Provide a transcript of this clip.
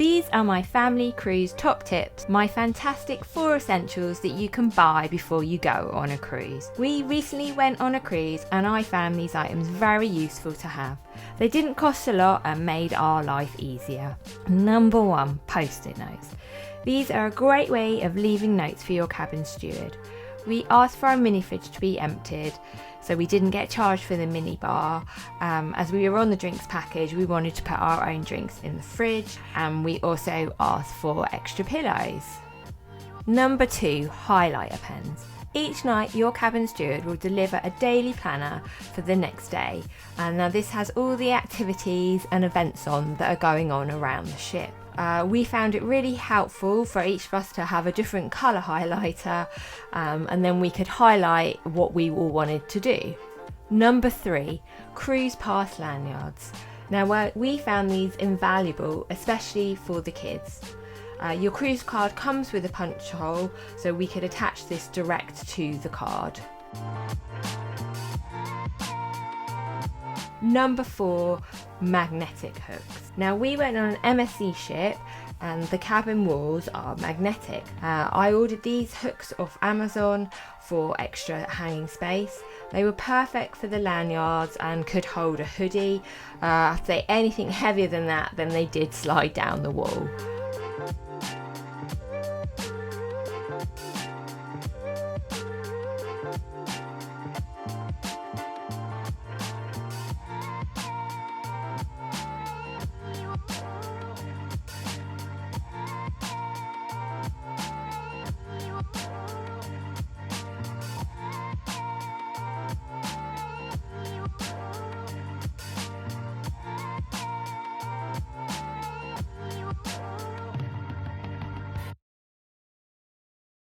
These are my family cruise top tips, my fantastic 4 essentials that you can buy before you go on a cruise. We recently went on a cruise and I found these items very useful to have. They didn't cost a lot and made our life easier. Number 1, Post-it notes. These are a great way of leaving notes for your cabin steward. We asked for our mini fridge to be emptied, so we didn't get charged for the mini bar. As we were on the drinks package, we wanted to put our own drinks in the fridge, and we also asked for extra pillows. Number 2, highlighter pens. Each night your cabin steward will deliver a daily planner for the next day, and now this has all the activities and events on that are going on around the ship. We found it really helpful for each of us to have a different colour highlighter, and then we could highlight what we all wanted to do. Number 3, cruise pass lanyards. Now we found these invaluable, especially for the kids. Your cruise card comes with a punch hole, so we could attach this direct to the card. Number 4, magnetic hooks. Now we went on an MSC ship and the cabin walls are magnetic. I ordered these hooks off Amazon for extra hanging space. They were perfect for the lanyards and could hold a hoodie. If they're anything heavier than that, then they did slide down the wall.